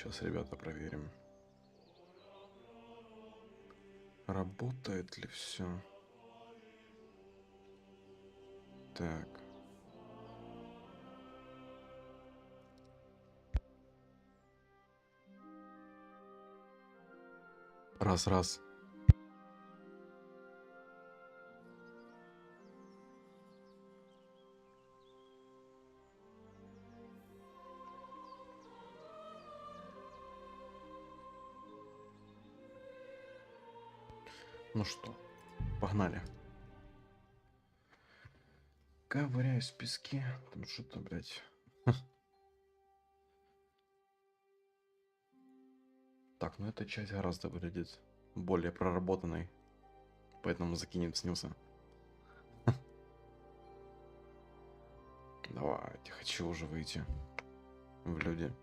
Сейчас, ребята, проверим. Работает ли все? Так. Раз. Ну что, погнали. Ковыряюсь в песке. Там что-то, блядь. Так, ну эта часть гораздо выглядит более проработанной. Поэтому закинем снился. Давайте, хочу уже выйти в люди.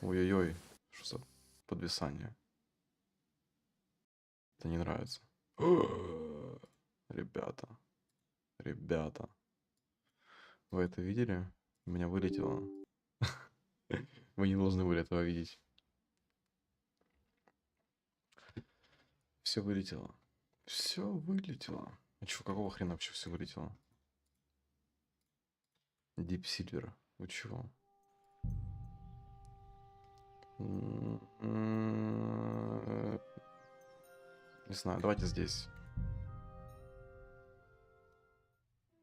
Ой-ой-ой, что за подвисание? Это не нравится. Ребята. Вы это видели? У меня вылетело. Вы не должны были этого видеть. Все вылетело. А чё, какого хрена вообще все вылетело? Deep Silver. Вы чего? Не знаю, давайте здесь.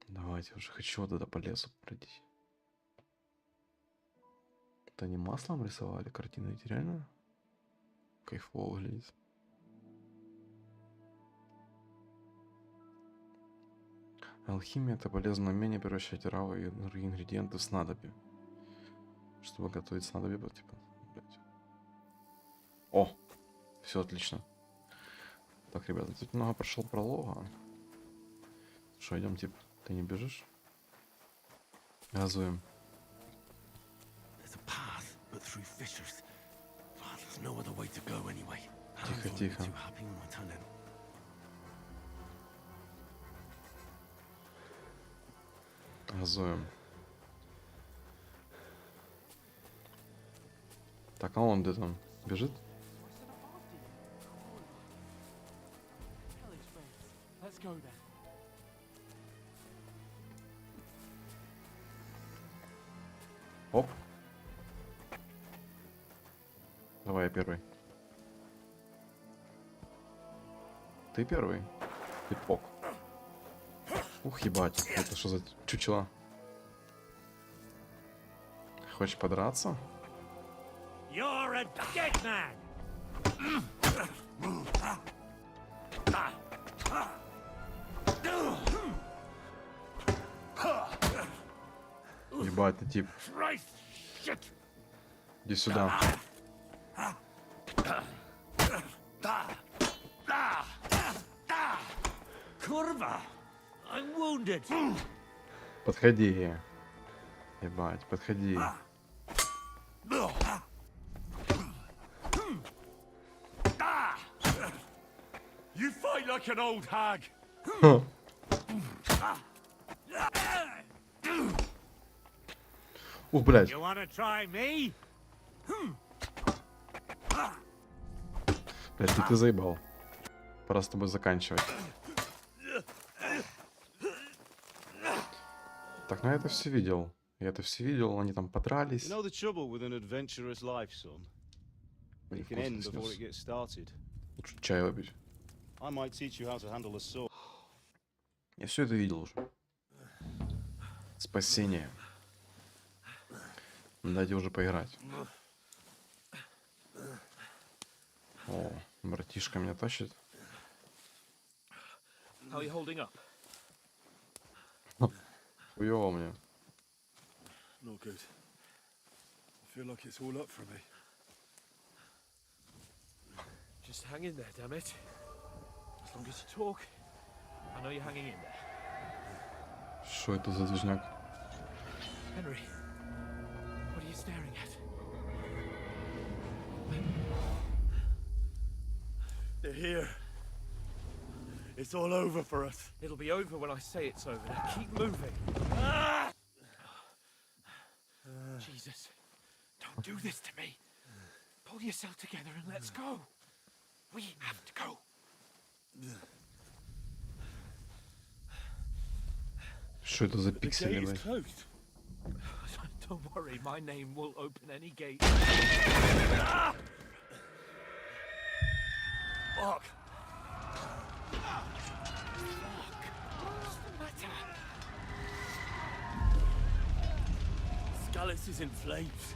Давайте, уже хочу вот это по лесу пройти. Это не маслом рисовали картины, эти реально? Кайфово выглядит. Алхимия — это полезное умение превращать равы и другие ингредиенты в снадобье. Чтобы готовить снадобье, типа, блядь. О! Все отлично. Так, ребята, тут много прошел пролога. Что, идем, типа, ты не бежишь? Газуем. Тихо. Газуем. Так, а он где там? Бежит? Оп. Давай я первый. Ты первый. Ты пок. Ух, ебать. Это что за чучело? Хочешь подраться? You're a dead man. Ебать, ты тип. Иди сюда. Kurva, I'm wounded. Подходи. Ебать, подходи. You fight like an old hag. Ух, блядь. You wanna try me? Блядь, ты заебал. Пора с тобой заканчивать. Так, ну я это все видел. Они там подрались. You know the trouble with an adventurous life, son? It can end before it gets started. Лучше чай выпить. I might teach you how to handle a sword. Я все это видел уже. Спасение. Дайте уже поиграть. О, братишка меня тащит. How are you holding up? Хуёво мне. Not good. I feel like it's all up for me. Just hang in there, damn it. As long as you talk, I know you're hanging in there. Что это за движняк? Henry, what are you staring at? They're here. It's all over for us. It'll be over when I say it's over. Now keep moving. Jesus, don't do this to me. Pull yourself together and let's go. We have to go. Что это за The пиксели, gate is блядь? closed. Don't worry, my name will open any gate. Fuck. What's the matter? Scallis is in flames.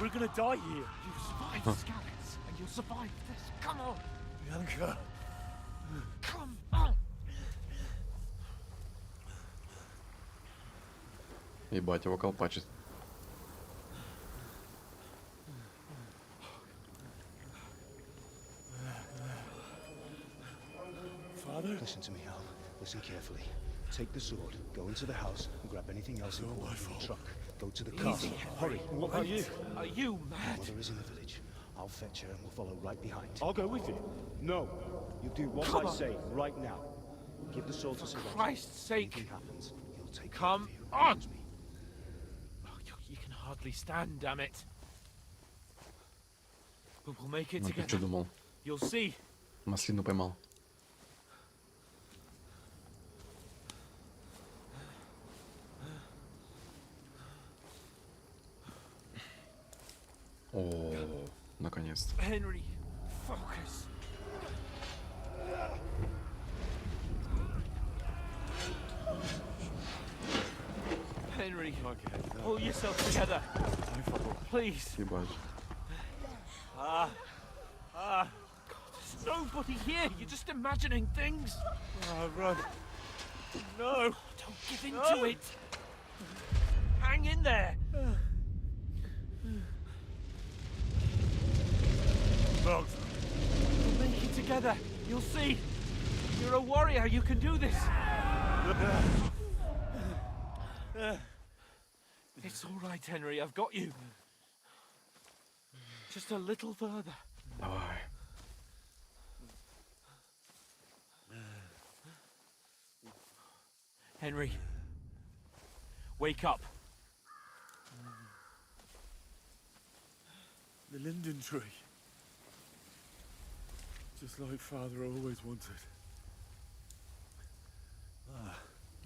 We're gonna die here. You survived Scallops, and you'll survive this. Come on, Bianca. come on. Ебать, его колпачит. Father? Listen to me, Al. Listen carefully. Take the sword, go into the house, and grab anything else It's all important my from the fault. truck. Go to the castle. Henry. Hurry. What about you? Are you mad? Mother is in the village. I'll fetch her and we'll follow right behind. I'll go with you. No. You do what Come I on. say right now. Give the sword to Sir Roger. Christ's sake. Anything happens, he'll take Come care of you. on. Promise me. Oh, you can hardly stand, damn it. But we'll make it Ну, ты что together. думал? You'll see. Маслину поймал. О, наконец-то. Henry, focus. Henry, pull yourself together. Please. Ебать. There's nobody here. You're just imagining things. Run. No. Don't give in to it. Hang in there. Bugs. We'll make it together. You'll see. You're a warrior. You can do this. It's all right, Henry. I've got you. Just a little further. Давай. Henry, wake up. The linden tree. Just like Father always wanted.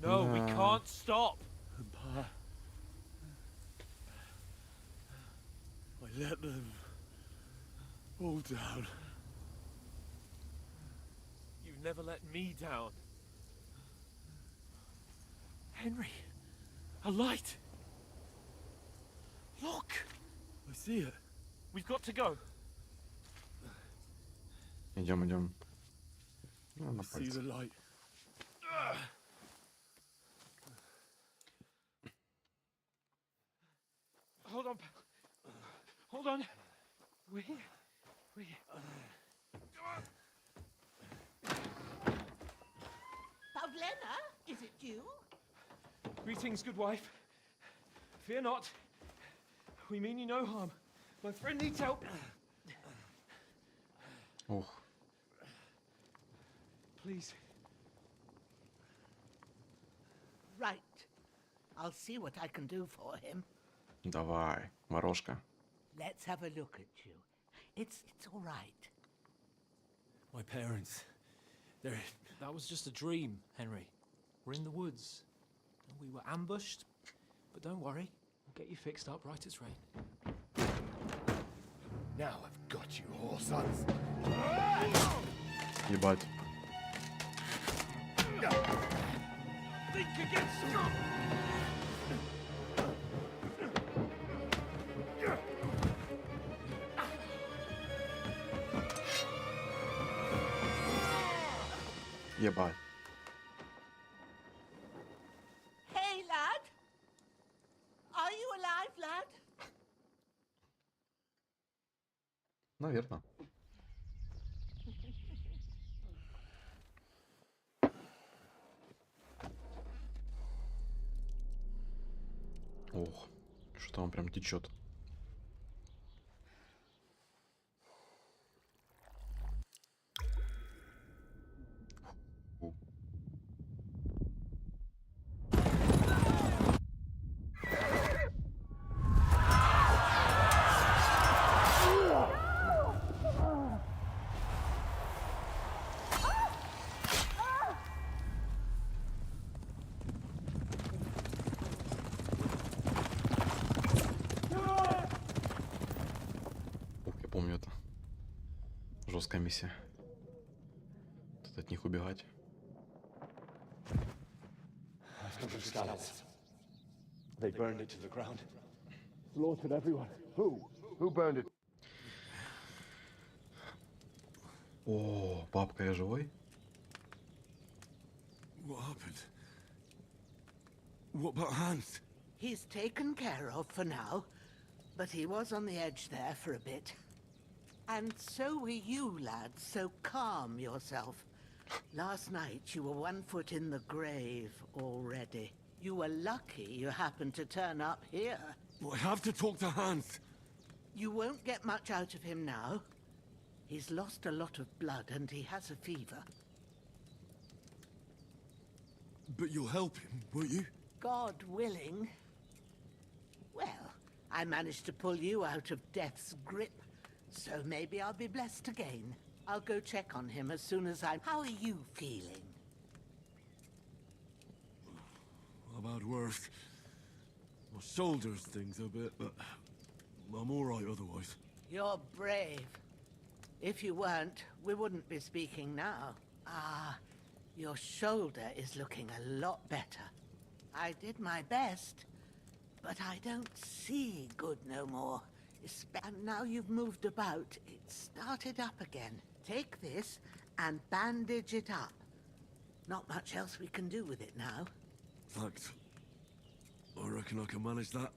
No, we No. can't stop. And Pa. I let them all down. You've never let me down. Henry, a light. Look, I see it. we've got to go. Идем, идем. Ну, I на see пальце. the light. Hold on. Hold on. We're here. We're here. Pavlena, is it you? Greetings, good wife. Fear not. We mean you no harm. My friend needs help. Ух, Please. Right. I'll see what I can do for him. давай, морожка. Let's have a look at you. It's all right. My parents. They're. That was just a dream, Henry. We're in the woods. We were ambushed, but don't worry. We'll get you fixed up right as rain. Now I've got you, all sons. Ебать. Think again, strong. Ебать. Hey, lad. Are you alive, lad? Наверное. Ох, что он прям течет. жесткая миссия. Тут от них убегать. They burned it to the ground. Slaughtered everyone. Who? Who burned it? О, папка, я живой? What happened? What about Hans? He's taken care of for now, but he was on the edge there for a bit. And so were you, lads, so calm yourself. Last night you were 1 foot in the grave already. You were lucky you happened to turn up here. Well, I have to talk to Hans. You won't get much out of him now. He's lost a lot of blood and he has a fever. But you'll help him, won't you? God willing. Well, I managed to pull you out of death's grip, so maybe I'll be blessed again. I'll go check on him as soon as I'm... How are you feeling? I've had worse. My shoulders things a bit, but I'm all right otherwise. You're brave. If you weren't, we wouldn't be speaking now. Ah, your shoulder is looking a lot better. I did my best, but I don't see good no more. And now you've moved about, it started up again. Take this and bandage it up. Not much else we can do with it now. Thanks. I reckon I can manage that.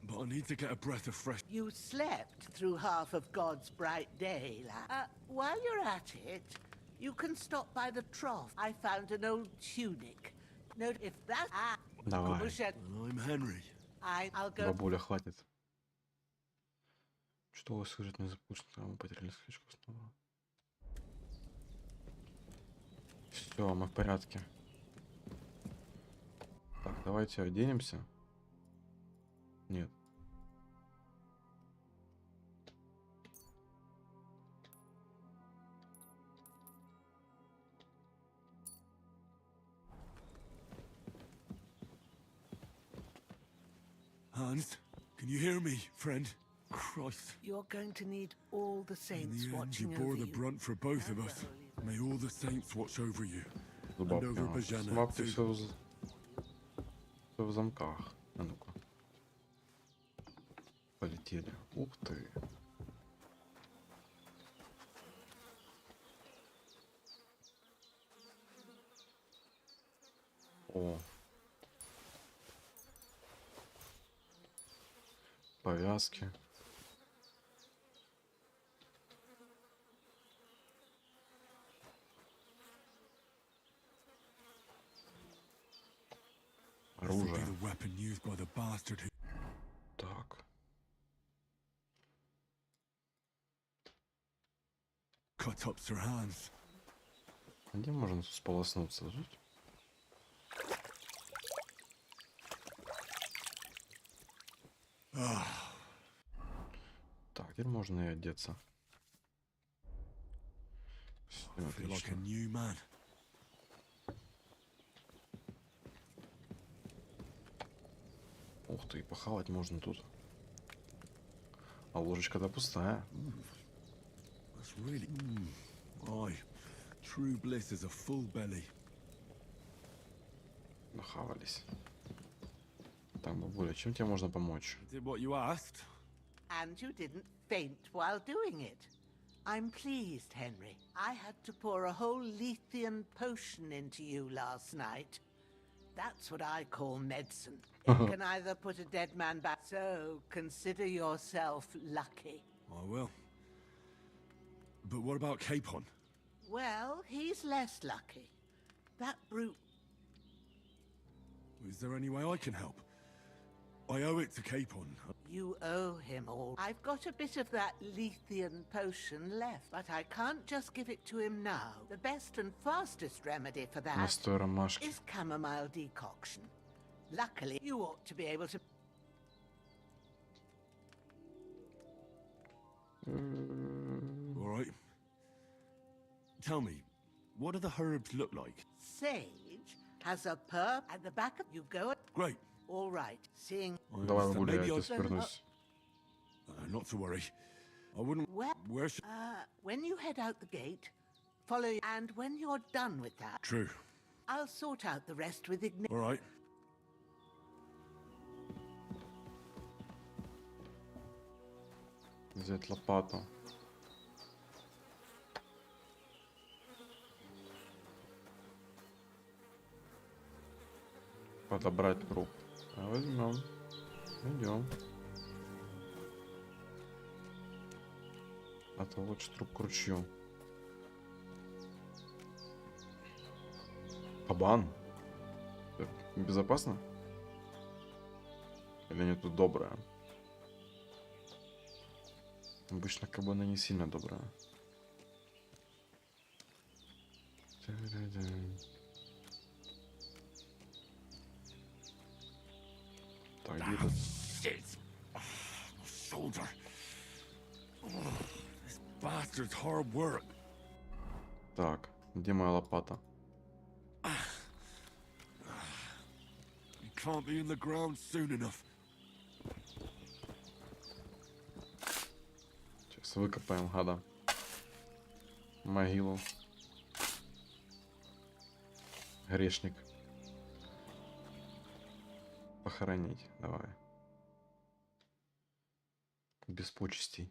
But I need to get a breath of fresh... You slept through half of God's bright day, lad. While you're at it, you can stop by the trough. I found an old tunic. Note if that... Давай. And I'm Henry. I'll go... Бабуля, хватит. Что у вас сюжетный запущен? Мы потеряли скачку снова. Все, мы в порядке. Так, давайте оденемся. Нет. Hans, can you hear me, friend? Christ. You're going to need all the In saints the end, you watching bore over the you. brunt for both of us. May all the saints watch over you. С And over Bajana, бабки too. все в замках. А ну-ка. Полетели. Ух ты. О. Повязки. This will be Оружие. the weapon used by the bastard who... Так. cut up Sir Hans. Где можно сполоснуться? Жуть? Так, теперь можно и одеться. Всё, I feel like a отлично. new man. Ух ты, похавать можно тут. А ложечка-то пустая. That's really... Aye. True bliss is a full belly. Нахавались. Так, бабуля, чем тебе можно помочь? I did what you asked. And you didn't faint while doing it. I'm pleased, Henry. I had to pour a whole Lethean potion into you last night. That's what I call medicine. It can either put a dead man back. So consider yourself lucky. I will. But what about Capon? Well, he's less lucky. That brute. Is there any way I can help? I owe it to Capon. You owe him all. I've got a bit of that Lethean potion left, but I can't just give it to him now. The best and fastest remedy for that Настой ромашки. is chamomile decoction. Luckily, you ought to be able to... All right. Tell me, what do the herbs look like? Sage has a perp at the back of... You go... Great. All right, seeing... I Давай, understand. бабуля, я Maybe тебя I'll... свернусь. Not to worry. I wouldn't. Well, Where should? when you head out the gate, follow, and when you're done with that, True. I'll sort out the rest with Igni. All right. Взять лопату. Подобрать труп. А возьмем. Идем. А то лучше труп к ручью. Кабан. Это безопасно? Или они тут добрые? Обычно кабаны не сильно добрые. Так, где тут? Shit. Shoulder. This bastard's hard work. Так, где моя лопата? You can't be in the ground soon enough. Сейчас выкопаем гада. Могилу. Грешник. Похоронить. Давай. Без почестей.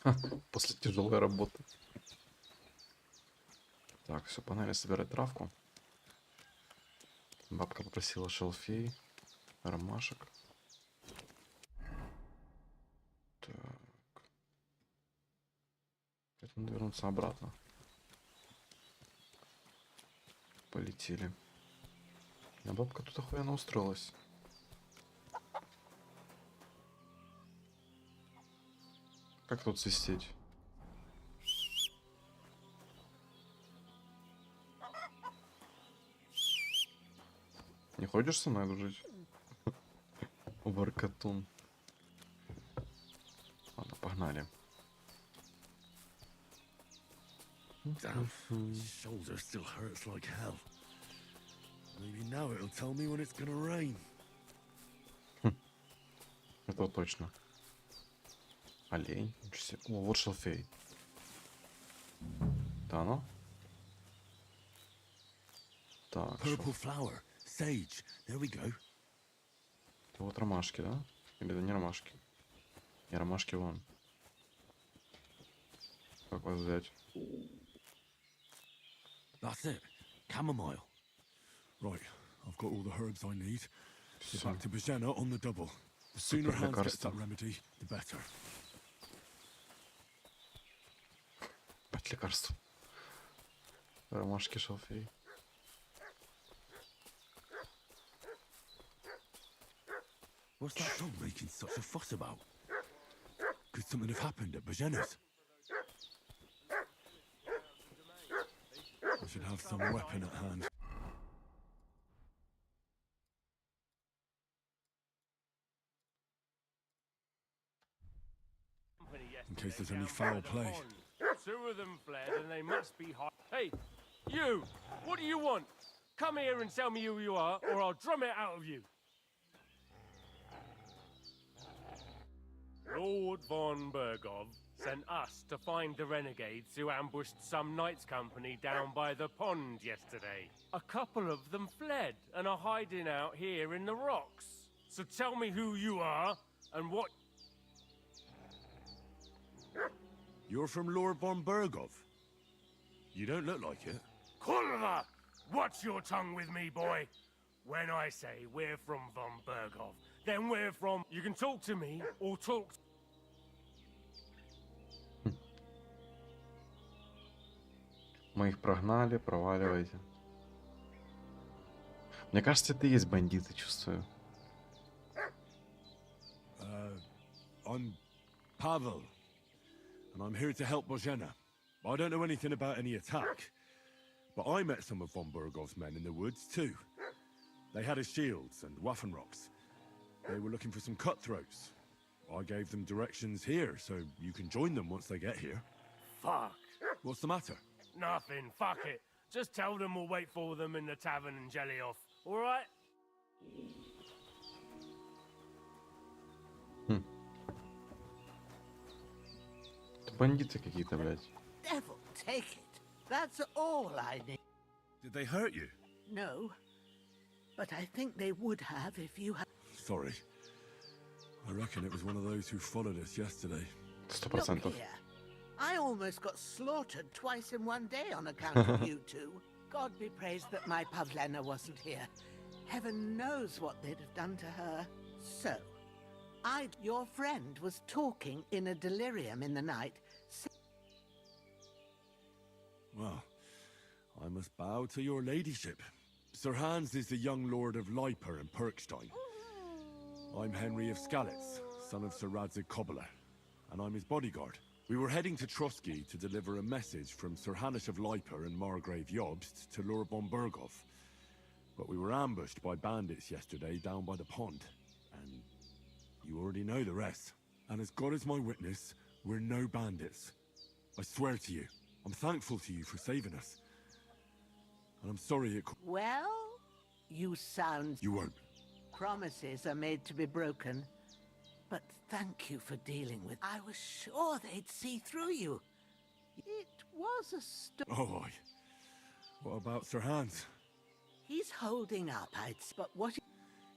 Ха, после тяжелой работы. Так, все, погнали собирать травку. Бабка попросила шалфей, ромашек. Так. Это надо вернуться обратно. Полетели. А бабка тут охуенно устроилась. Как тут свистеть? Не ходишь со мной дружить? Воркотун. Ладно, погнали. Damn. Shoulder still hurts like hell. Maybe now it'll tell me when it's gonna rain. Это точно. Олень. О, вот шалфей. Да, ну? Так, Purple flower. Sage. There we go. это вот ромашки, да? Или это не ромашки? Не, ромашки вон. Как вас взять? That's it. Chamomile. Right. I've got all the herbs I need. Get Всё. back to Bajana on the double. The sooner Супер Hans gets лекарство. that remedy, the better. 5 лекарств. Ромашки, шалфей. What's that dog making such a fuss about? Could something have happened at Bajana's? I should have some weapon at hand. In case there's any foul play. Two of them fled and they must be hot. Hey, you! What do you want? Come here and tell me who you are, or I'll drum it out of you. Lord von Bergov sent us to find the renegades who ambushed some knights' company down by the pond yesterday. A couple of them fled and are hiding out here in the rocks. So tell me who you are and what... You're from Lord von Bergov? You don't look like it. Kulva! Watch your tongue with me, boy. When I say we're from von Bergov, then we're from... You can talk to me or talk... Мы их прогнали, проваливайте. Мне кажется, это и есть бандиты, чувствую. I'm Pavel, and I'm here to help Bojana. I don't know anything about any attack, but I met some of von Bergov's men in the woods too. They had his shields and Waffenrocks. They were looking for some cutthroats. I gave them directions here, so you can join them once they get here. Fuck. What's the matter? Nothing. Fuck it. Just tell them we'll wait for them in the tavern and jelly off. All right? бандиты какие-то, блядь. Devil take it. That's all I need. Did they hurt you? No, but I think they would have if you had. Sorry. I reckon it was one of those who followed us yesterday. 100%. Look here. I almost got slaughtered twice in one day on account of you two. God be praised that my Pavlena wasn't here. Heaven knows what they'd have done to her. So, your friend was talking in a delirium in the night. Well, I must bow to your ladyship. Sir Hans is the young lord of Leiper and Perkstein. I'm Henry of Skalitz, son of Sir Radzig Cobbler, and I'm his bodyguard. We were heading to Trotsky to deliver a message from Sir Hanish of Leiper and Margrave Jobst to Lord von Berghoff. But we were ambushed by bandits yesterday down by the pond, and you already know the rest. And as God is my witness, we're no bandits. I swear to you, I'm thankful to you for saving us. And I'm sorry it... Well, you sound... You won't. Promises are made to be broken. But thank you for dealing with... I was sure they'd see through you. It was a Oh, aye. What about Sir Hans? He's holding up, but what...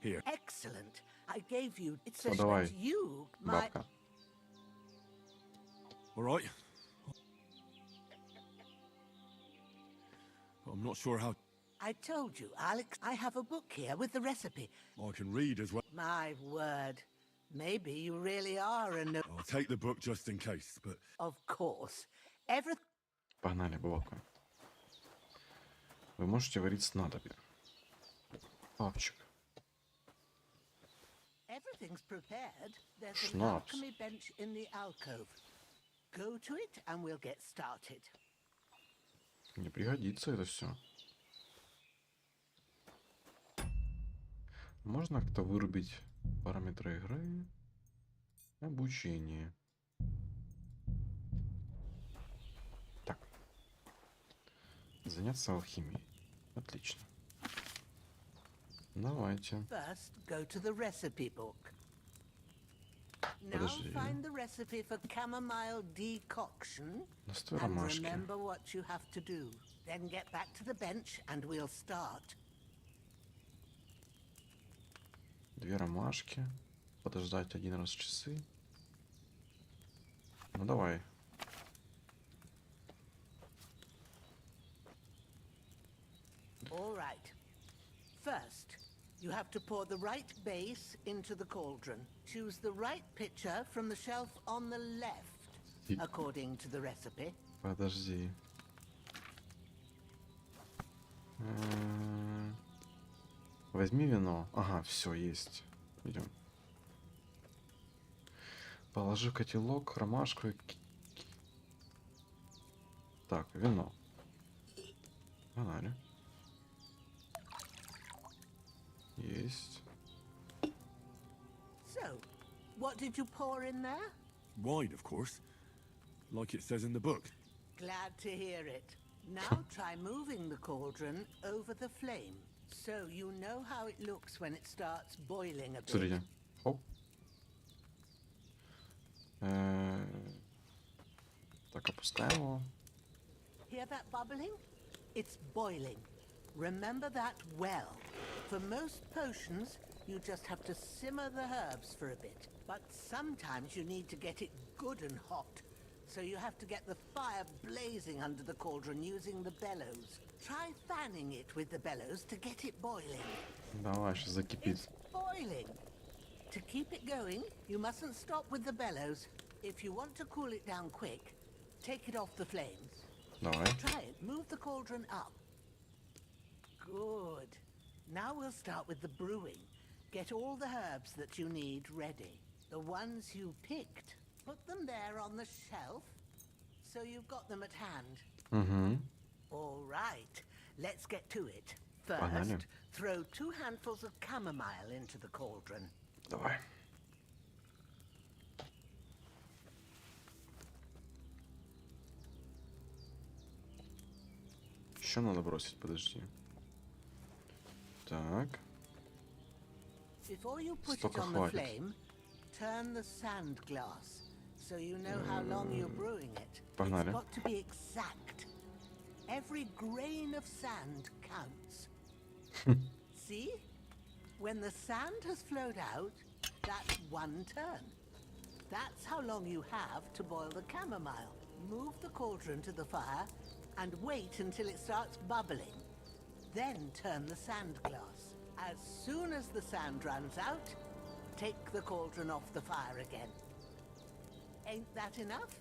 Here. Excellent. I gave you... It So says давай, that you, my... бабка. All right. But I'm not sure how... I told you, Alex, I have a book here with the recipe. I can read as well. My word. Maybe you really are a no... I'll take the book just in case, but... Of course. Everything... Погнали, бабка. Вы можете варить снадобье. Папчик. Everything's prepared. There's an Schnapps. alchemy bench in the alcove. Go to it and we'll get started. Мне пригодится это все. Можно как-то вырубить параметры игры? Обучение. Так. Заняться алхимией. Отлично. Давайте. First, go to the recipe book. Now Подожди. find the recipe for chamomile decoction Настой and ромашки. remember what you have to do. Then get back to the bench and we'll start. 2 ромашки. Подождать 1 раз часы. Ну давай. All right. First, you have to pour the right base into the cauldron. Choose the right pitcher from the shelf on the left, according to the recipe. Подожди. Возьми вино. Ага, все, есть. Идем. Положи в котелок ромашку и... Так, вино. Погнали. Есть. So, what did you pour in there? Wine, of course. Like it says in the book. Glad to hear it. Now try moving the cauldron over the flame, so you know how it looks when it starts boiling a bit. Смотрите. Оп. Так, опускаем его. Hear that bubbling? It's boiling. Remember that well. For most potions, you just have to simmer the herbs for a bit. But sometimes you need to get it good and hot. So you have to get the fire blazing under the cauldron using the bellows. Try fanning it with the bellows to get it boiling. Давай, сейчас закипит. It's boiling. To keep it going, you mustn't stop with the bellows. If you want to cool it down quick, take it off the flames. Давай. Try it. Move the cauldron up. Good. Now we'll start with the brewing. Get all the herbs that you need ready. The ones you picked. Put them there on the shelf, so you've got them at hand. Угу. All right. Let's get to it. First, Погнали. throw 2 handfuls of chamomile into the cauldron. Давай. Еще надо бросить, подожди. Так. Before you put it Столько on the хватит. flame, turn the sand glass so you know how long you're brewing it. Погнали. It's got to be exact. Every grain of sand counts. See? When the sand has flowed out, that's 1 turn. That's how long you have to boil the chamomile. Move the cauldron to the fire and wait until it starts bubbling. Then turn the sand glass. As soon as the sand runs out, take the cauldron off the fire again. Ain't that enough?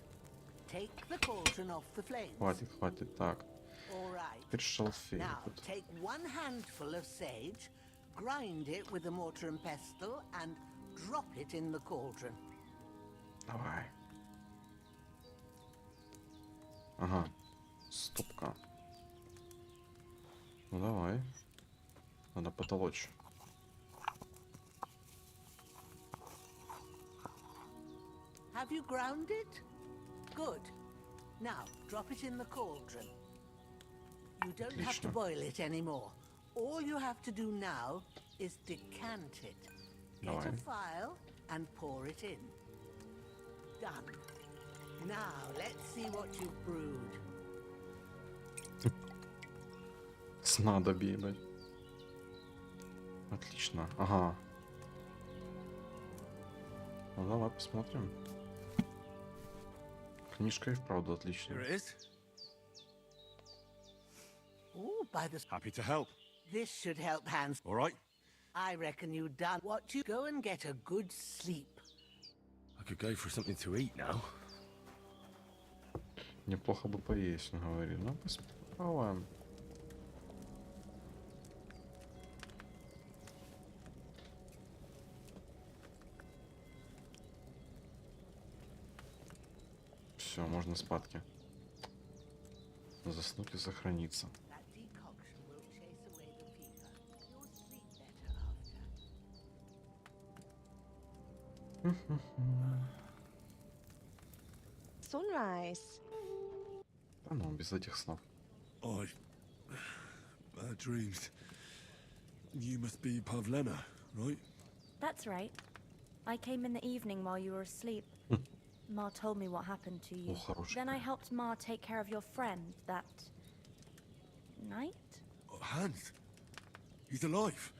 Take the cauldron off the flames. Хватит. Так. All right. Теперь шалфей. Now take 1 handful of sage, grind it with a mortar and pestle, and drop it in the cauldron. Давай. Ага. Стопка. Ну давай. Надо потолочь. Have you ground it? Good. Now drop it in the cauldron. You don't have to Отлично. boil it anymore. All you have to do now is decant it. Get Давай. a file and pour it in. Done. Now let's see what you've brewed. Снадобье, ебать. Отлично. Ага. Ну давай посмотрим. Книжка и вправду Here отличная. it is. Ooh, by the... Happy to help. This should help Hans. All right. I reckon you've done what you... Go and get a good sleep. I could go for something to eat now. Неплохо бы поесть, он говорит. Ну, попробуем. Все, можно спадки. Заснуть и сохраниться. That decoction will chase away the fever. You'll sleep better after. Sunrise. Да ну, без этих снов. I... bad dreams. You must be Pavlena, right? That's right. I came in the evening while you were asleep. Ma told me what happened to you. О, хороший. Then I helped Ma take care of your friend that night. Oh, Hans. He's alive.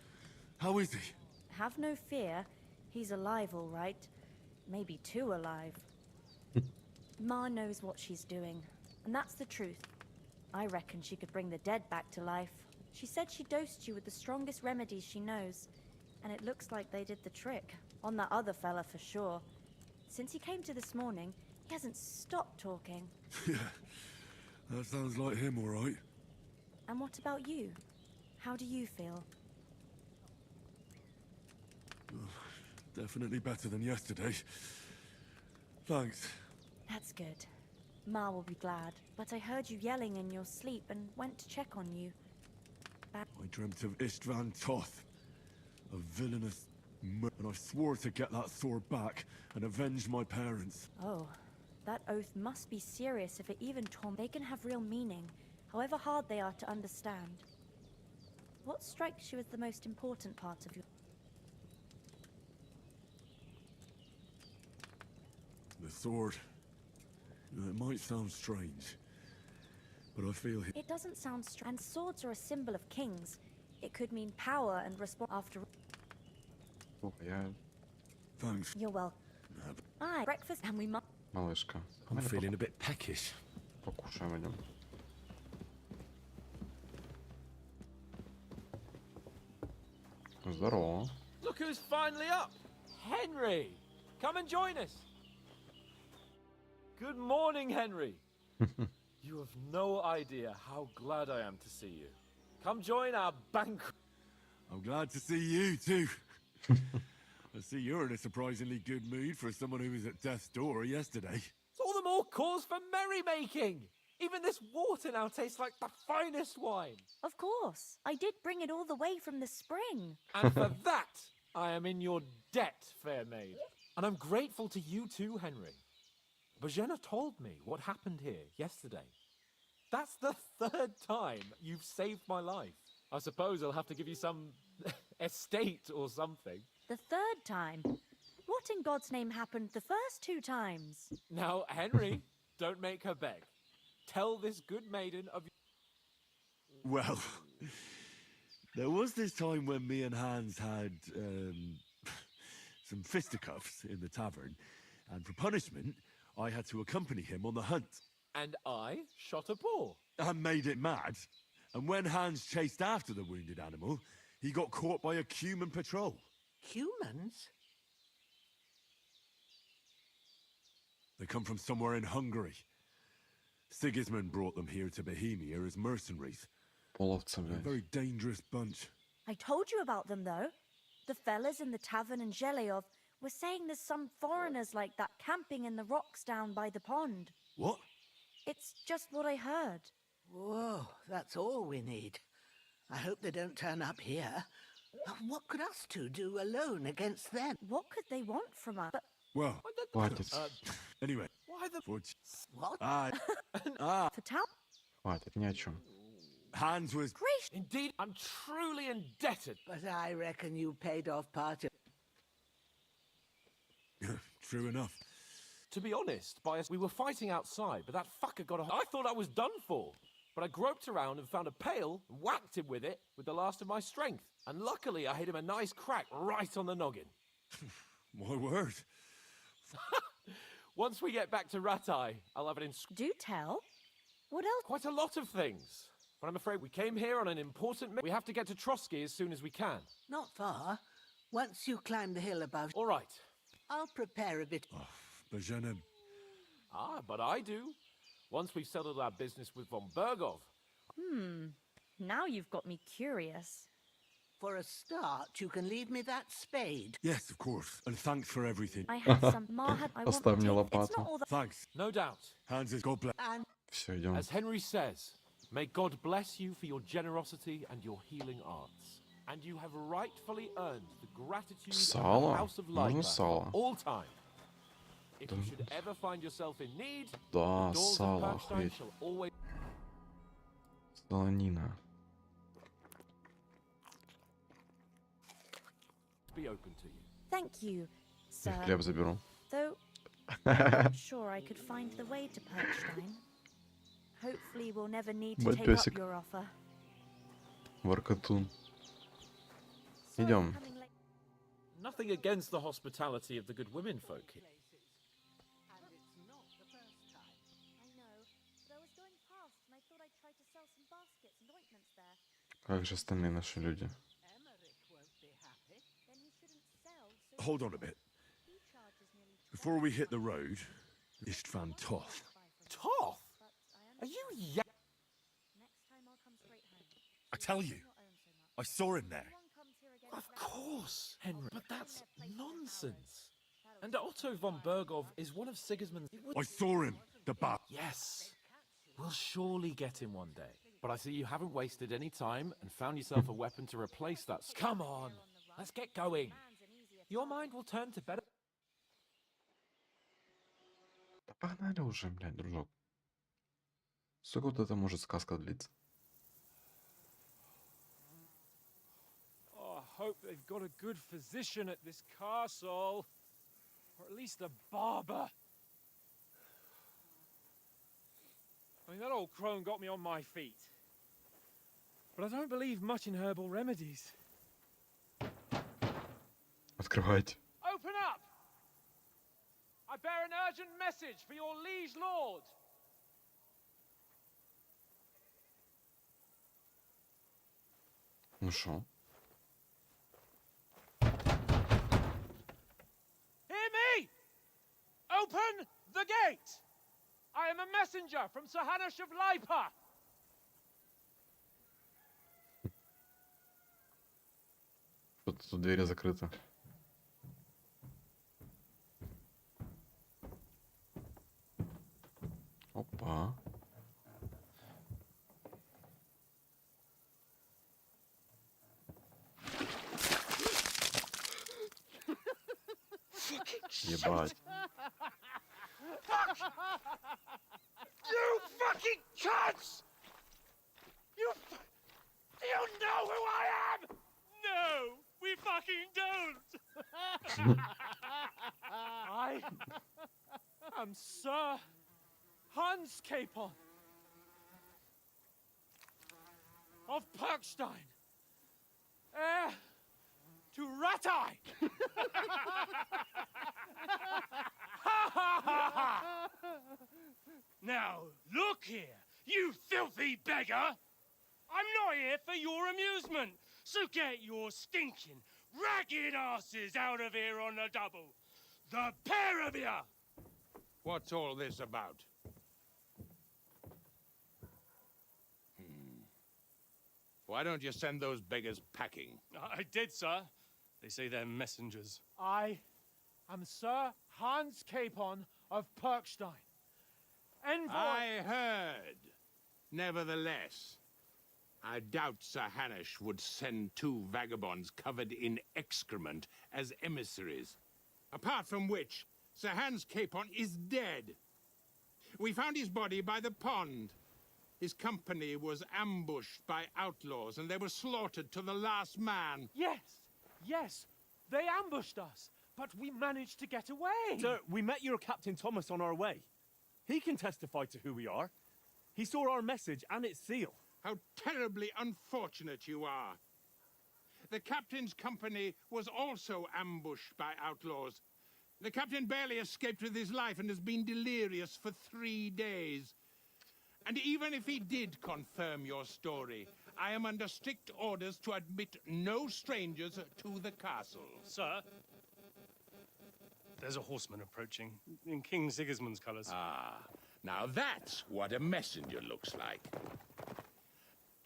How is he? Have no fear. He's alive, all right. Maybe too alive. Ma knows what she's doing, and that's the truth. I reckon she could bring the dead back to life. She said she dosed you with the strongest remedies she knows, and it looks like they did the trick. On that other fella for sure. Since he came to this morning, he hasn't stopped talking. Yeah. That sounds like him, all right. And what about you? How do you feel? Definitely better than yesterday. Thanks. That's good. Ma will be glad. But I heard you yelling in your sleep and went to check on you. I dreamt of Istvan Toth, a villainous and I swore to get that sword back and avenge my parents. Oh, that oath must be serious if it even torn. They can have real meaning, however hard they are to understand. What strikes you as the most important part of your... The sword. It might sound strange, but I feel it. It doesn't sound strange. And swords are a symbol of kings. It could mean power and response after... Я... Thanks. You're welcome. Aye, breakfast and we must... Малышка. I'm feeling a bit peckish. Покушаем, идем. Здорово. Look who's finally up! Henry! Come and join us! Good morning, Henry! You have no idea how glad I am to see you. Come join our banquet. I'm glad to see you too. I see you're in a surprisingly good mood for someone who was at death's door yesterday. It's all the more cause for merrymaking! Even this water now tastes like the finest wine. Of course. I did bring it all the way from the spring. And for that, I am in your debt, fair maid. And I'm grateful to you too, Henry. Bojena told me what happened here yesterday. That's the third time you've saved my life. I suppose I'll have to give you some estate or something. The third time. What in God's name happened the first 2 times? Now, Henry, don't make her beg. Tell this good maiden of... Well, there was this time when me and Hans had some fisticuffs in the tavern, and for punishment, I had to accompany him on the hunt. And I shot a boar. I made it mad, and when Hans chased after the wounded animal, he got caught by a human patrol. Humans? They come from somewhere in Hungary. Sigismund brought them here to Bohemia as mercenaries. Половцы, A блядь. very dangerous bunch. I told you about them, though. The fellas in the tavern in Zhelyov were saying there's some foreigners like that camping in the rocks down by the pond. What? It's just what I heard. Whoa, that's all we need. I hope they don't turn up here. What could us two do alone against them? What could they want from us? But Well, Хватит. anyway. Why the... What? for Tal... Хватит, ни о чем. Hans was... Gracious! Indeed, I'm truly indebted. But I reckon you paid off part of... True enough. To be honest, we were fighting outside, but that fucker got a... I thought I was done for. But I groped around and found a pail and whacked him with it with the last of my strength. And luckily, I hit him a nice crack right on the noggin. My word. Once we get back to Ratai, I'll have it in Do tell. What else? quite a lot of things. But I'm afraid we came here on an important... We have to get to Trotsky as soon as we can. Not far. Once you climb the hill above... All right. I'll prepare a bit... Bozhena, Ah, but I do. Once we've settled our business with von Bergov. Now you've got me curious. For a start, you can leave me that spade. yes, of course. And thanks for everything. I had some... Ma had... I want Оставь мне to take... It's лопату. not all that... Thanks. No doubt. Hans is God bless. And Все, идем. As Henry says, may God bless you for your generosity and your healing arts. And you have rightfully earned the gratitude of Сало? the House of Можно Light сало? all time. If you should ever find yourself in need, Да, the doors сало, of Perkstein охуеть. shall always Солонина. be open to you. Thank you, Я sir. хлеб заберу. Though, I'm not sure I could find the way to Perkstein. Hopefully we'll never need to Мой take up песик. your offer. Воркотун. Sorry Идем. for coming late. Nothing against the hospitality of the good women folk here. and it's not the first time. I know, but I was going past and I thought I'd try to sell some baskets and ointments there. Как же остальные наши люди? Emmerich won't be happy. Then he shouldn't sell, so Hold on a bit. he charges nearly Before we hit the road, Istvan Toth. Toth? but I Are you understand. Next time I'll come straight home. I tell you, Not own so much. I saw him there. Everyone comes here again Of for that. course, Henry. But that's nonsense. And Otto von Bergov is one of Sigismund's... I saw him. The bat. Yes. We'll surely get him one day. But I see you haven't wasted any time and found yourself a weapon to replace that. Come on, let's get going. Your mind will turn to better... Да погнали уже, блядь, дружок. Сколько вот это может сказка длиться? Oh, I hope they've got a good physician at this castle. Or at least a barber. I mean, that old crone got me on my feet. But I don't believe much in herbal remedies. Открывайте. Open up! I bear an urgent message for your liege lord. Ну шо? Hear me! Open the gate! I am a messenger from Sir Hanush of Lipa. Тут двери закрыты. Опа. Ебать. You fucking cunts! Do you know who I am? No, we fucking don't. I am Sir Hans Capon of Perkstein, heir to Ratai. Now, look here, you filthy beggar! I'm not here for your amusement, so get your stinking, ragged asses out of here on the double. The pair of you! What's all this about? Why don't you send those beggars packing? I did, sir. They say they're messengers. I am Sir Hans Capon of Perkstein, envoy. I heard. Nevertheless, I doubt Sir Hanush would send two vagabonds covered in excrement as emissaries. Apart from which, Sir Hans Capon is dead. We found his body by the pond. His company was ambushed by outlaws, and they were slaughtered to the last man. Yes, they ambushed us, but we managed to get away. Sir, we met your Captain Thomas on our way. He can testify to who we are. He saw our message and its seal. How terribly unfortunate you are. The captain's company was also ambushed by outlaws. The captain barely escaped with his life and has been delirious for 3 days. And even if he did confirm your story, I am under strict orders to admit no strangers to the castle. Sir, there's a horseman approaching in King Sigismund's colours. Ah, now that's what a messenger looks like.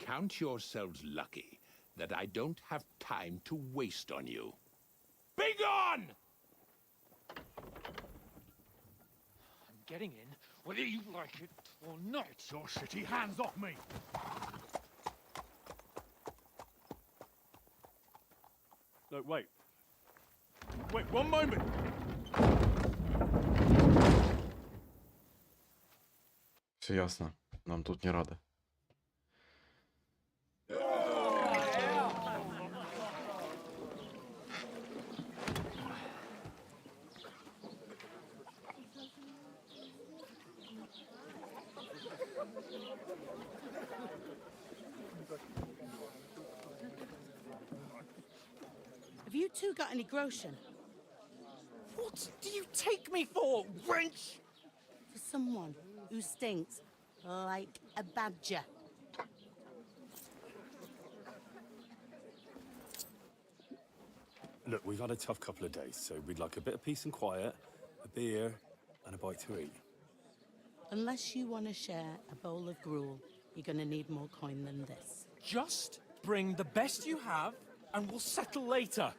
Count yourselves lucky that I don't have time to waste on you. Be gone! I'm getting in, whether you like it or not. Your shitty hands off me! Look, wait. Wait, one moment! Все ясно. Нам тут не рады. Have you two got any groschen? What do you take me for, wench? For someone who stinks like a badger. Look, we've had a tough couple of days, so we'd like a bit of peace and quiet, a beer, and a bite to eat. Unless you want to share a bowl of gruel, you're going to need more coin than this. Just bring the best you have, and we'll settle later.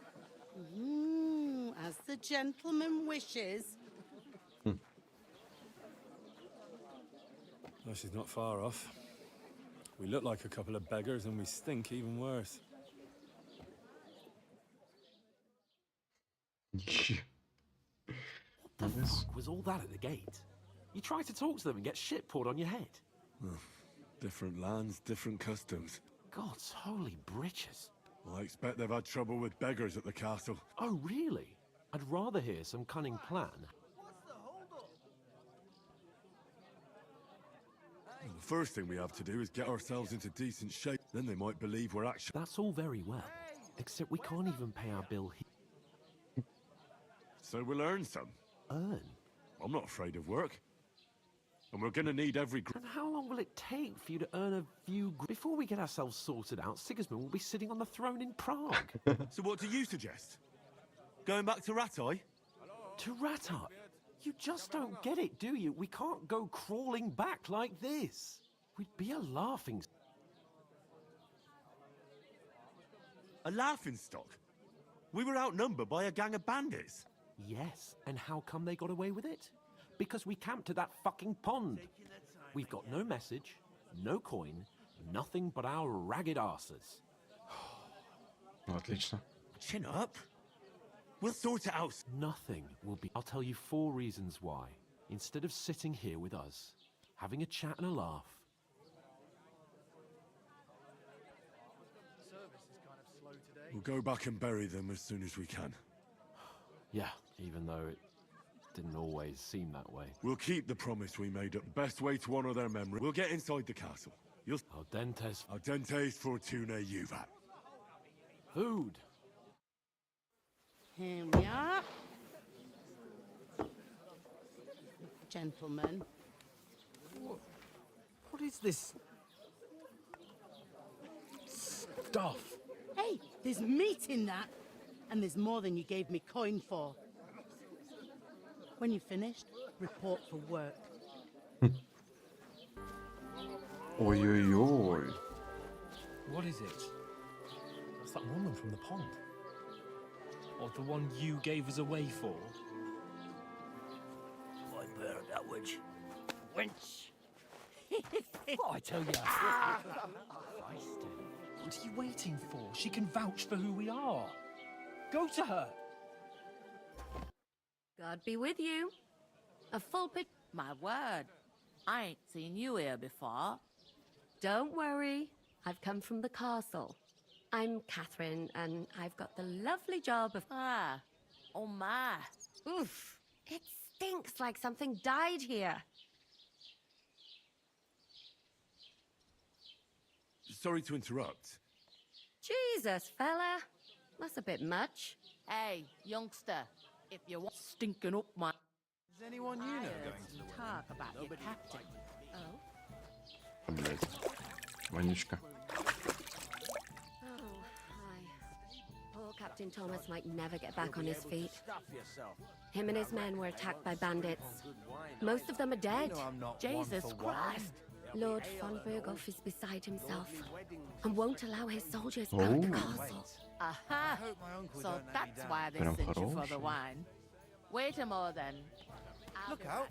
As the gentleman wishes. Well, she's not far off. We look like a couple of beggars, and we stink even worse. What the fuck was all that at the gate? You try to talk to them and get shit poured on your head. Different lands, different customs. God's holy britches. I expect they've had trouble with beggars at the castle. Oh, really? I'd rather hear some cunning plan. Well, the first thing we have to do is get ourselves into decent shape. Then they might believe we're actually... That's all very well, except we can't even pay our bill here. So we'll earn some. Earn? I'm not afraid of work. And we're gonna need every... And how long will it take for you to earn a few... Before we get ourselves sorted out, Sigismund will be sitting on the throne in Prague. So what do you suggest? Going back to Ratai? To Ratai? You just don't get it, do you? We can't go crawling back like this. We'd be a laughing... A laughing stock? We were outnumbered by a gang of bandits. Yes, and how come they got away with it? Because we camped at that fucking pond. We've got no message, no coin, nothing but our ragged asses. Отлично. Chin up. We'll sort it out. Nothing will be... I'll tell you 4 reasons why. Instead of sitting here with us, having a chat and a laugh. We'll go back and bury them as soon as we can. Yeah, even though it didn't always seem that way. We'll keep the promise we made up. Best way to honor their memory. We'll get inside the castle. You'll... Al dentes. Al dentes fortuna juvat. Food. Here we are. Gentlemen. What is this stuff? Hey, there's meat in that. And there's more than you gave me coin for. When you're finished, report for work. Ой-ой-ой. What is it? It's that woman from the pond. Or the one you gave us away for. I bear that witch. Wench! What I tell you? What are you waiting for? She can vouch for who we are. Go to her. God be with you. A full pit. My word. I ain't seen you here before. Don't worry. I've come from the castle. I'm Catherine, and I've got the lovely job of... Ah. Oh, my. Oof. It stinks like something died here. Sorry to interrupt. Jesus, fella. That's a bit much. Hey, youngster. If you want stinking up my... Is anyone you know going to the wedding? Talk about your captain. Oh? Блять. Вонючка. Oh, hi. Poor Captain Thomas might never get back on his feet. Him and his men were attacked by bandits. Most of them are dead. Jesus Christ. Lord von Berghoff is beside himself and won't allow his soldiers out the castle. Aha! So that's why they sent you for the wine. Wait a more then. Look out!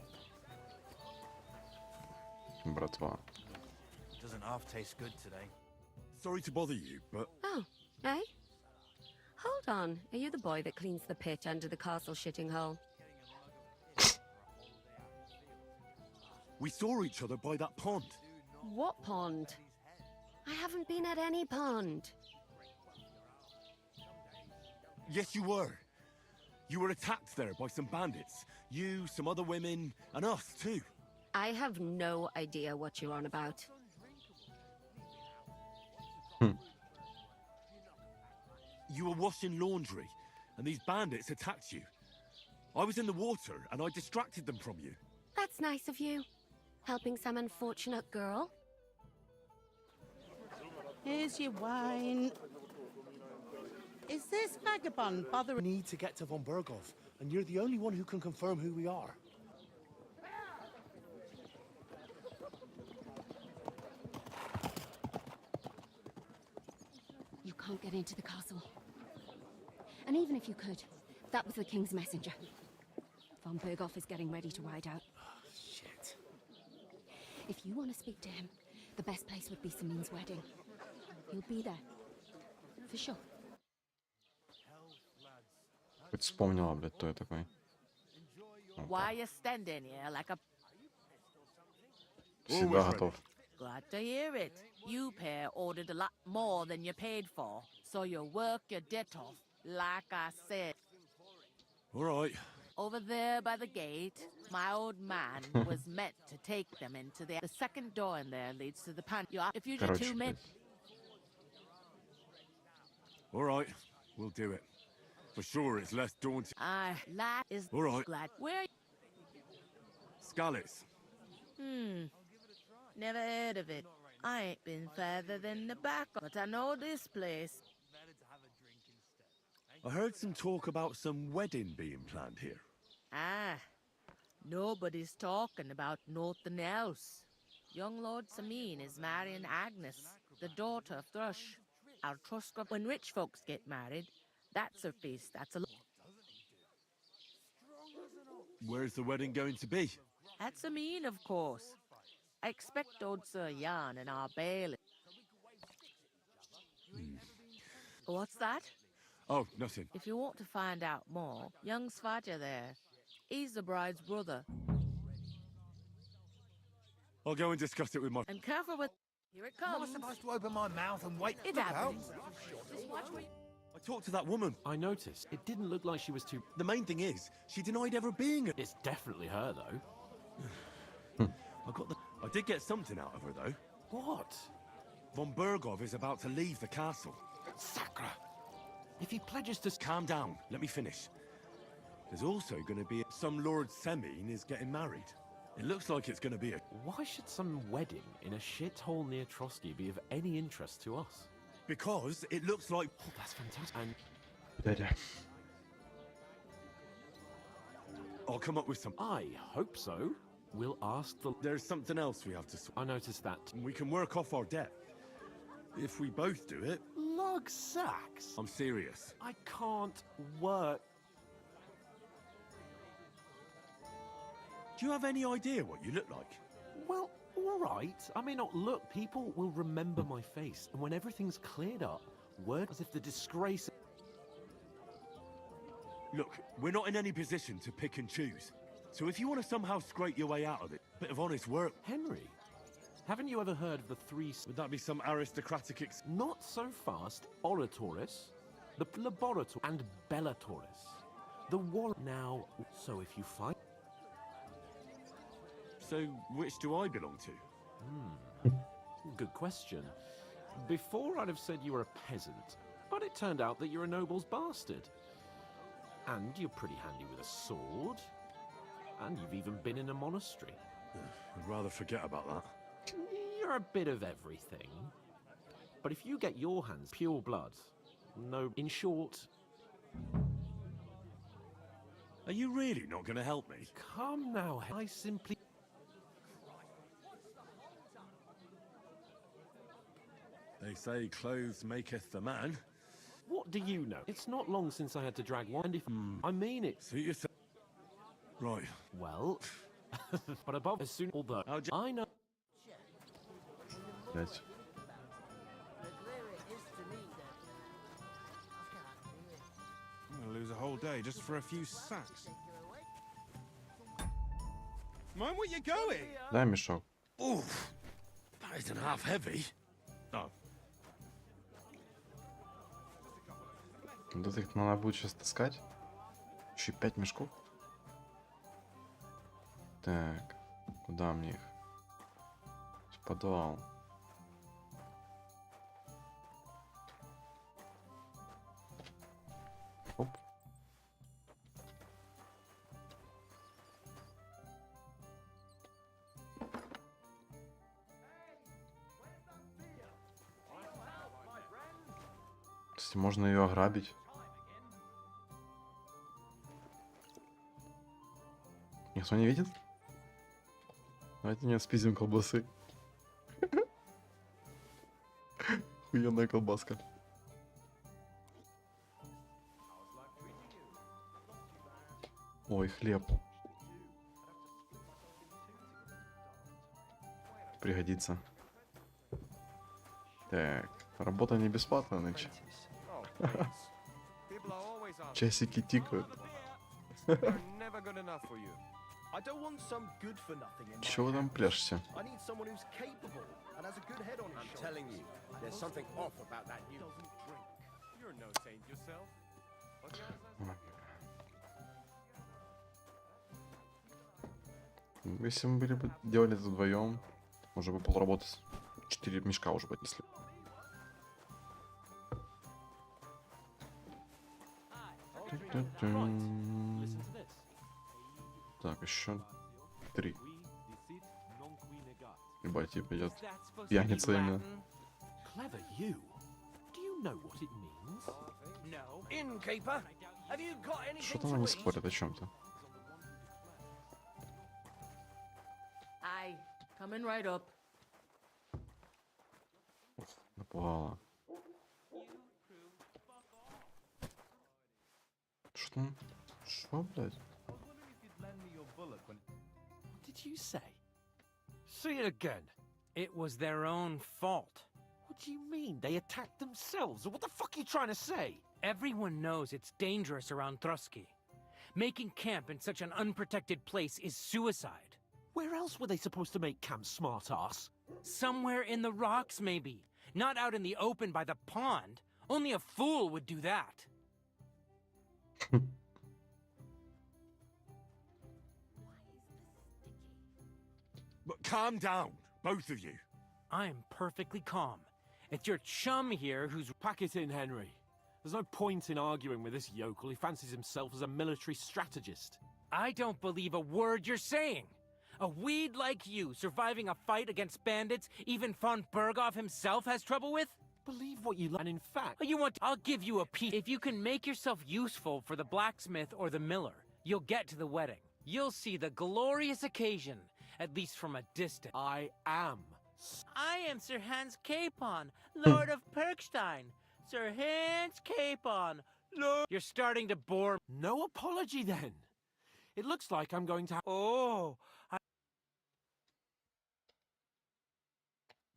Братва. Doesn't half taste good today. Sorry to bother you, but... Oh, eh? Hold on. Are you the boy that cleans the pit under the castle shitting hole? We saw each other by that pond. What pond? I haven't been at any pond. Yes, you were. You were attacked there by some bandits. You, some other women, and us too. I have no idea what you're on about. You were washing laundry, and these bandits attacked you. I was in the water, and I distracted them from you. That's nice of you. Helping some unfortunate girl. Here's your wine. Is this vagabond bothering... We need to get to von Berghoff, and you're the only one who can confirm who we are. You can't get into the castle. And even if you could, that was the king's messenger. Von Berghoff is getting ready to ride out. Shit. If you want to speak to him, the best place would be Samin's wedding. He'll be there. For sure. Хоть вспомнила, блядь, кто я такой. Why you standing here like a... Всегда готов. Glad to hear it. You pair ordered a lot more than you paid for, so you work your debt off, like I said. All right. Over there by the gate, my old man was meant to take them into the second door in there leads to the pan. If you just 2 minutes. All right, we'll do it. For sure, it's less daunting. That is all right. Glad. Where? Scalets. Never heard of it. I ain't been further than the back, but I know this place. I heard some talk about some wedding being planned here. Nobody's talking about nothing else. Young Lord Samin is marrying Agnes, the daughter of Thrush. Our trust group. When rich folks get married, that's a feast. That's a... Where's the wedding going to be? At Samin, of course. I expect old Sir Jan and our bailiff. What's that? Oh, nothing. If you want to find out more, young Svaja there. He's the bride's brother. I'll go and discuss it with my... And careful with... Here it comes. Am I supposed to open my mouth and wait? It Look happens. out. Just watch me. I talked to that woman. I noticed. It didn't look like she was too... The main thing is, she denied ever being... It's definitely her, though. I did get something out of her, though. What? Von Bergov is about to leave the castle. Sacra! If he pledges to... Calm down. Let me finish. There's also going to be... Some Lord Semine is getting married. It looks like it's going to be a... Why should some wedding in a shithole near Trotsky be of any interest to us? Because it looks like... Oh, that's fantastic. And... Дядя. I'll come up with some... I hope so. We'll ask the... There's something else we have to... I noticed that. We can work off our debt. If we both do it... Lug sacks? I'm serious. I can't work. Do you have any idea what you look like? Well, all right. I may not look. People will remember my face. And when everything's cleared up, word as if the disgrace... Look, we're not in any position to pick and choose. So if you want to somehow scrape your way out of it, bit of honest work... Henry, haven't you ever heard of the three... Would that be some aristocratic... Not so fast. Oratoris, the Laboratory, and Bellatoris. The war now... So if you fight... So which do I belong to? Good question. Before I'd have said you were a peasant, but it turned out that you're a noble's bastard. And you're pretty handy with a sword. And you've even been in a monastery. I'd rather forget about that. You're a bit of everything. But if you get your hands pure blood, no... In short... Are you really not going to help me? Come now, I simply... They say clothes maketh the man. What do you know? It's not long since I had to drag one, and if... I mean it. Suit yourself. Right. Well... but above, as soon... Although... I know... Блять. I'm gonna lose a whole day just for a few sacks. Mind where you're going? Дай мешок. Oof. That isn't half heavy. Oh. Вот их надо будет сейчас таскать. Еще 5 мешков. Так, куда мне их? В подвал. Оп. Кстати, можно ее ограбить. Никто не видит? Давайте не спиздим колбасы. Хуёная колбаска. Ой, хлеб. Пригодится. Так, работа не бесплатная нынче. Часики тикают. Чего вы там пляшете? Если мы были бы делали это вдвоем, уже бы полработы, 4 мешка уже бы отнесли. Так, еще 3. Ебать, типа идет пьяница именно. Что там они спорят о чем-то? Coming right up. Напугало. Что? Что, блядь? What did you say? Say it again. It was their own fault. What do you mean? They attacked themselves? What the fuck are you trying to say? Everyone knows it's dangerous around Trotsky. Making camp in such an unprotected place is suicide. Where else were they supposed to make camp, smart ass? Somewhere in the rocks, maybe. Not out in the open by the pond. Only a fool would do that. But calm down, both of you. I'm perfectly calm. It's your chum here who's... Pack it in, Henry. There's no point in arguing with this yokel. He fancies himself as a military strategist. I don't believe a word you're saying. A weed like you surviving a fight against bandits even von Berghoff himself has trouble with? Believe what you like, and in fact... You want... I'll give you a piece. If you can make yourself useful for the blacksmith or the miller, you'll get to the wedding. You'll see the glorious occasion, at least from a distance. I am Sir Hans Capon, Lord of Perkstein. Sir Hans Capon, Lord... You're starting to bore... No apology, then. It looks like I'm going to... Oh...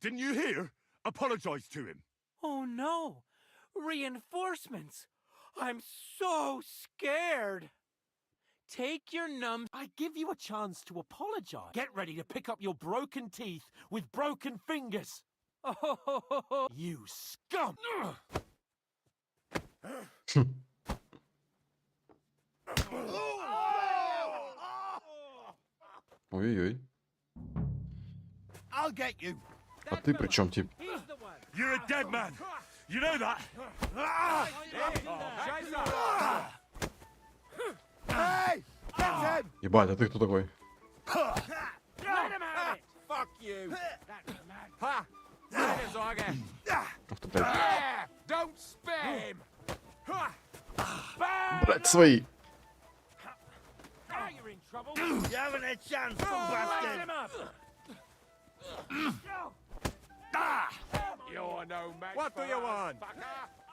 Didn't you hear? Apologize to him. Oh no! Reinforcements! I'm so scared! Take your numbs. I give you a chance to apologize. Get ready to pick up your broken teeth with broken fingers. Oh, you scum! Ой-ой-ой. I'll get you. А ты при чем, тип? You're a dead man. You know that? Hey! Get him! Ебать, а ты кто такой? let him have it! Fuck you! Ha! Ух ты, блядь. Yeah! Don't spare him! Блядь, свои. Now you're in trouble. You haven't a chance, Light him bastard! up! You're no match. What do you want?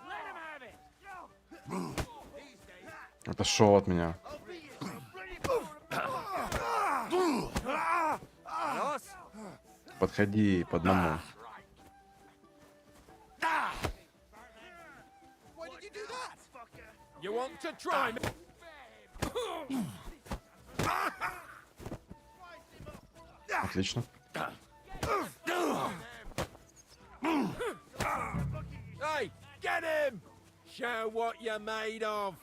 Let him have it! Отошел от меня. Подходи по одному. Why did you do that? You want to try me? Отлично. Hey, get him! Show what you're made of.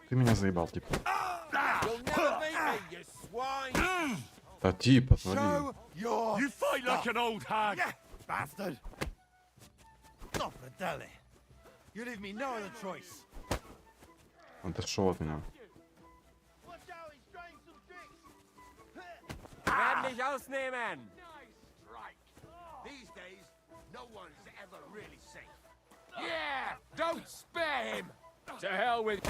Ты меня заебал, тип. You'll never beat me, you swine! Да, тип, отвали. You fight like an old hag. Bastard! Not for Deli. You leave me no other choice. Отошел от меня. Werden nicht ausnehmen! These days, no one's ever really safe. Yeah! Don't spare him! To hell with...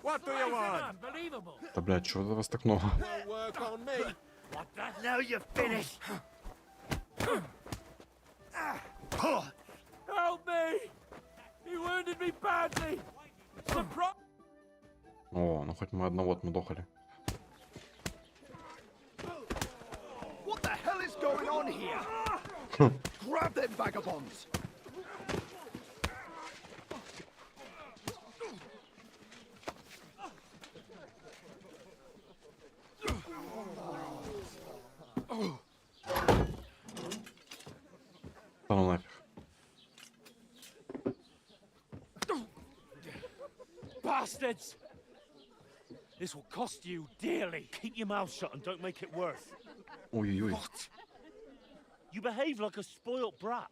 What do you want? Unbelievable! Да, блядь, чего это вас так много? Won't work on me. What the... Now you're finished. Help me! He wounded me badly! Surprise! О, ну хоть мы одного отмудохали. What the hell is going on here? Grab them vagabonds! Да ну нафиг. Bastards! This will cost you dearly. Keep your mouth shut and don't make it worse. Ой-ой-ой. What? You behave like a spoilt brat.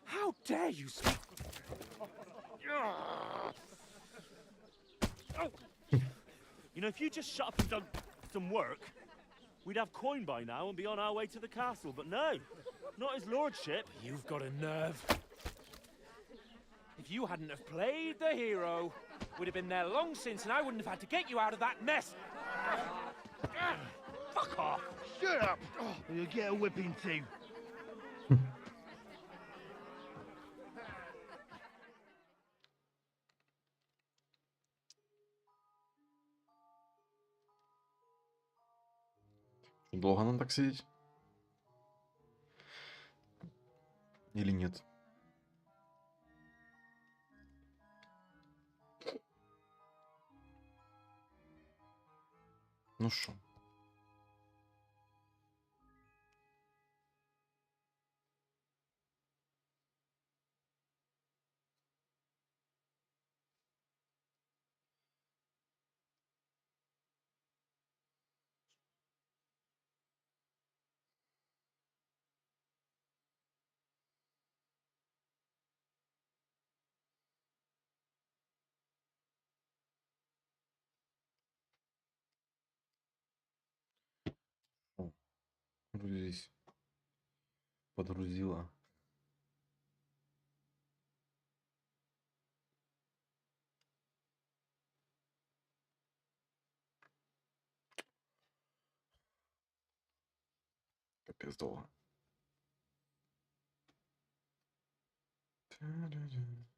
How dare you speak? You know, if you just shut up and done some work, we'd have coin by now and be on our way to the castle. But no, not his lordship. You've got a nerve. If you hadn't have played the hero, we'd have been there long since, and I wouldn't have had to get you out of that mess. Fuck off! Shut up! You'll get a whipping too. Долго нам так сидеть? Или нет? Ну шо? Загрузись. Подгрузила. Капец долго. Та-да-да.